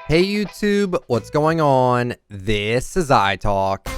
Hey YouTube, what's going on? This is iTalk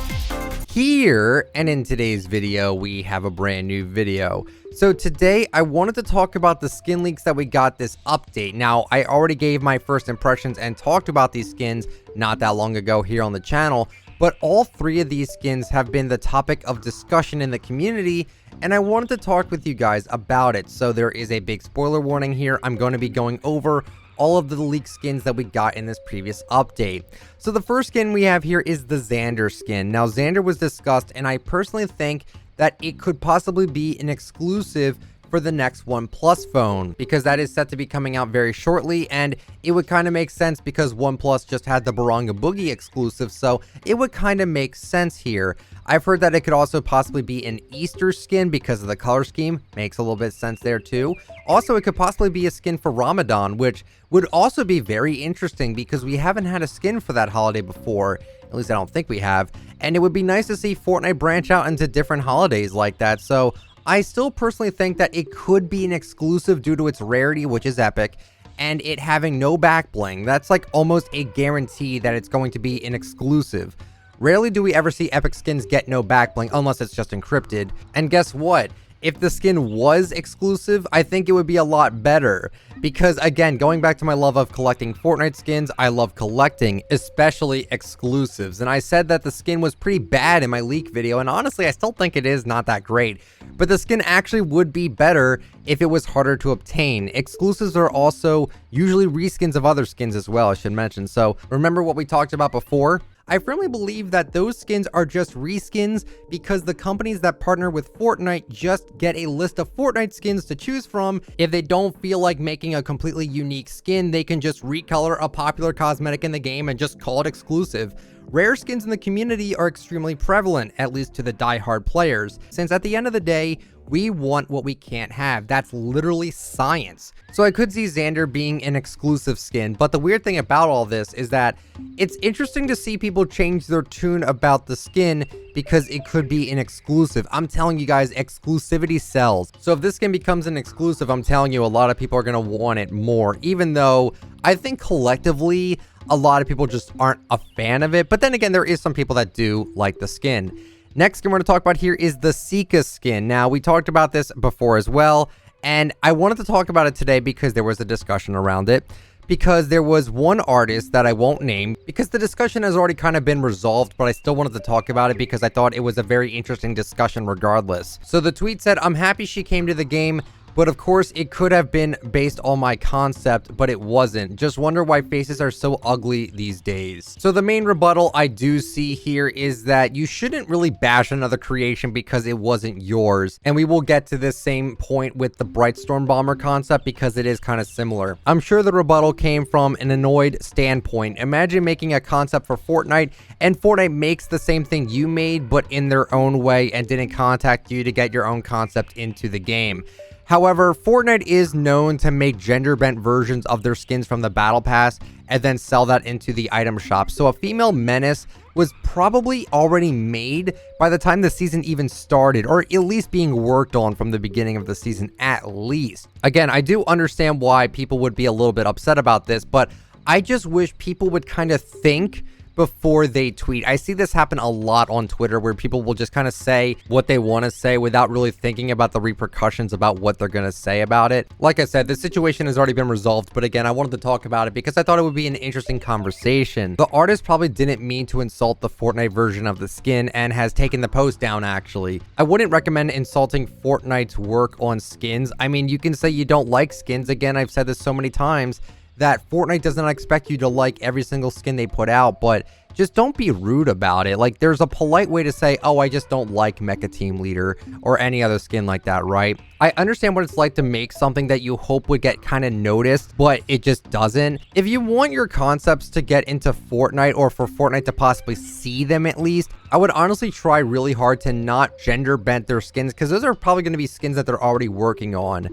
here, and in today's video we have a brand new video. So today I wanted to talk about the skin leaks that we got this update. Now, I already gave my first impressions and talked about these skins not that long ago here on the channel, but all three of these skins have been the topic of discussion in the community, and I wanted to talk with you guys about it. So there is a big spoiler warning here. I'm going to be going over all of the leaked skins that we got in this previous update. So the first skin we have here is the Xander skin. Now, Xander was discussed, and I personally think that it could possibly be an exclusive for the next OnePlus phone, because that is set to be coming out very shortly, and it would kind of make sense because OnePlus just had the Baranga Boogie exclusive, so it would kind of make sense here. I've heard that it could also possibly be an Easter skin because of the color scheme. Makes a little bit of sense there too. Also, it could possibly be a skin for Ramadan, which would also be very interesting because we haven't had a skin for that holiday before. At least I don't think we have. And it would be nice to see Fortnite branch out into different holidays like that. So I still personally think that it could be an exclusive due to its rarity, which is epic, and it having no back bling. That's like almost a guarantee that it's going to be an exclusive. Rarely do we ever see epic skins get no back bling unless it's just encrypted. And guess what? If the skin was exclusive, I think it would be a lot better. Because again, going back to my love of collecting Fortnite skins, I love collecting, especially exclusives. And I said that the skin was pretty bad in my leak video, and honestly, I still think it is not that great. But the skin actually would be better if it was harder to obtain. Exclusives are also usually reskins of other skins as well, I should mention. So remember what we talked about before? I firmly believe that those skins are just reskins because the companies that partner with Fortnite just get a list of Fortnite skins to choose from. If they don't feel like making a completely unique skin, they can just recolor a popular cosmetic in the game and just call it exclusive. Rare skins in the community are extremely prevalent, at least to the die-hard players, since at the end of the day, we want what we can't have. That's literally science. So I could see Xander being an exclusive skin, but the weird thing about all this is that it's interesting to see people change their tune about the skin because it could be an exclusive. I'm telling you guys, exclusivity sells. So if this skin becomes an exclusive, I'm telling you, a lot of people are going to want it more, even though I think collectively, a lot of people just aren't a fan of it. But then again, there is some people that do like the skin. Next skin we're going to talk about here is the Sika skin. Now, we talked about this before as well, and I wanted to talk about it today because there was a discussion around it. Because there was one artist that I won't name, because the discussion has already kind of been resolved, but I still wanted to talk about it because I thought it was a very interesting discussion regardless. So the tweet said, "I'm happy she came to the game, but of course it could have been based on my concept, but it wasn't. Just wonder why faces are so ugly these days." So the main rebuttal I do see here is that you shouldn't really bash another creation because it wasn't yours. And we will get to this same point with the Brightstorm Bomber concept because it is kind of similar. I'm sure the rebuttal came from an annoyed standpoint. Imagine making a concept for Fortnite and Fortnite makes the same thing you made but in their own way and didn't contact you to get your own concept into the game. However, Fortnite is known to make gender-bent versions of their skins from the Battle Pass and then sell that into the item shop. So a female menace was probably already made by the time the season even started, or at least being worked on from the beginning of the season at least. Again, I do understand why people would be a little bit upset about this, but I just wish people would kind of think before they tweet. I see this happen a lot on Twitter where people will just kind of say what they want to say without really thinking about the repercussions about what they're going to say about it. Like I said, the situation has already been resolved, but again, I wanted to talk about it because I thought it would be an interesting conversation. The artist probably didn't mean to insult the Fortnite version of the skin and has taken the post down actually. I wouldn't recommend insulting Fortnite's work on skins. I mean, you can say you don't like skins. Again, I've said this so many times that Fortnite does not expect you to like every single skin they put out, but just don't be rude about it. Like, there's a polite way to say, oh, I just don't like Mecha Team Leader or any other skin like that, right? I understand what it's like to make something that you hope would get kind of noticed, but it just doesn't. If you want your concepts to get into Fortnite, or for Fortnite to possibly see them at least, I would honestly try really hard to not gender bent their skins, because those are probably going to be skins that they're already working on.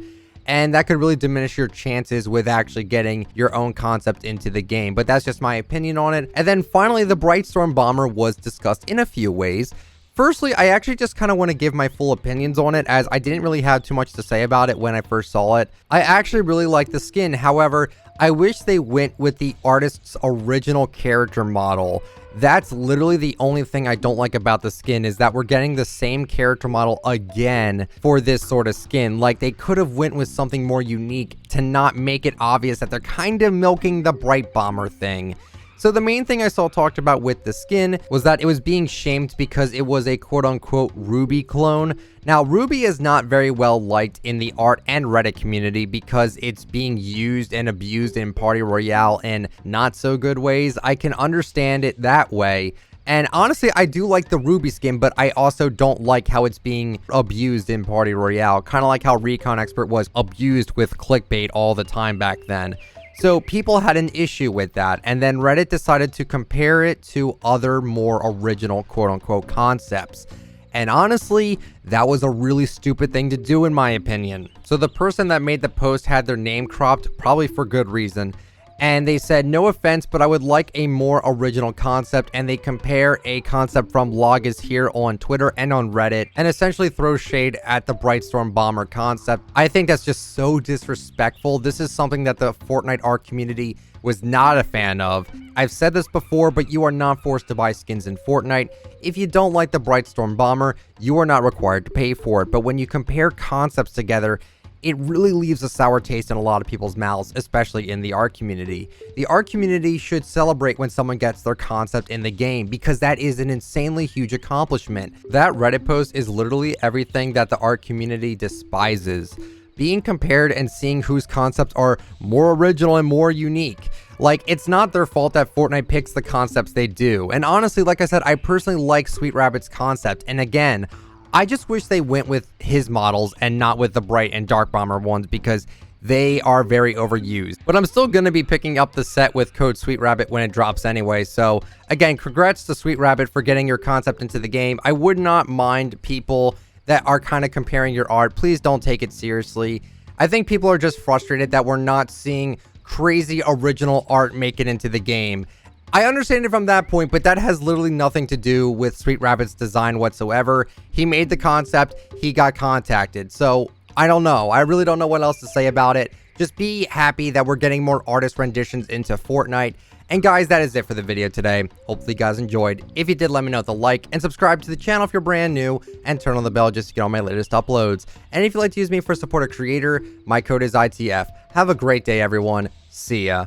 And that could really diminish your chances with actually getting your own concept into the game. But that's just my opinion on it. And then finally, the Brightstorm Bomber was discussed in a few ways. Firstly, I actually just kind of want to give my full opinions on it, as I didn't really have too much to say about it when I first saw it. I actually really like the skin. However, I wish they went with the artist's original character model. That's literally the only thing I don't like about the skin, is that we're getting the same character model again for this sort of skin. Like, they could have went with something more unique to not make it obvious that they're kind of milking the Bright Bomber thing. So the main thing I saw talked about with the skin was that it was being shamed because it was a quote-unquote Ruby clone. Now, Ruby is not very well liked in the art and Reddit community because it's being used and abused in Party Royale in not so good ways. I can understand it that way. And honestly, I do like the Ruby skin, but I also don't like how it's being abused in Party Royale. Kind of like how Recon Expert was abused with clickbait all the time back then. So people had an issue with that, and then Reddit decided to compare it to other more original quote-unquote concepts. And honestly, that was a really stupid thing to do in my opinion. So the person that made the post had their name cropped, probably for good reason. And they said, no offense, but I would like a more original concept. And they compare a concept from Log is Here on Twitter and on Reddit, and essentially throw shade at the Brightstorm Bomber concept. I think that's just so disrespectful. This is something that the Fortnite art community was not a fan of. I've said this before, but you are not forced to buy skins in Fortnite. If you don't like the Brightstorm Bomber, you are not required to pay for it. But when you compare concepts together, it really leaves a sour taste in a lot of people's mouths, especially in the art community. The art community should celebrate when someone gets their concept in the game, because that is an insanely huge accomplishment. That Reddit post is literally everything that the art community despises. Being compared and seeing whose concepts are more original and more unique. Like, it's not their fault that Fortnite picks the concepts they do. And honestly, like I said, I personally like Sweet Rabbit's concept. And again, I just wish they went with his models and not with the Bright and Dark Bomber ones, because they are very overused. But I'm still going to be picking up the set with code Sweet Rabbit when it drops anyway. So again, congrats to Sweet Rabbit for getting your concept into the game. I would not mind people that are kind of comparing your art. Please don't take it seriously. I think people are just frustrated that we're not seeing crazy original art make it into the game. I understand it from that point, but that has literally nothing to do with Sweet Rabbit's design whatsoever. He made the concept, he got contacted. So I don't know. I really don't know what else to say about it. Just be happy that we're getting more artist renditions into Fortnite. And guys, that is it for the video today. Hopefully you guys enjoyed. If you did, let me know with a like, and subscribe to the channel if you're brand new, and turn on the bell just to get all my latest uploads. And if you'd like to use me for support a creator, my code is ITF. Have a great day, everyone. See ya.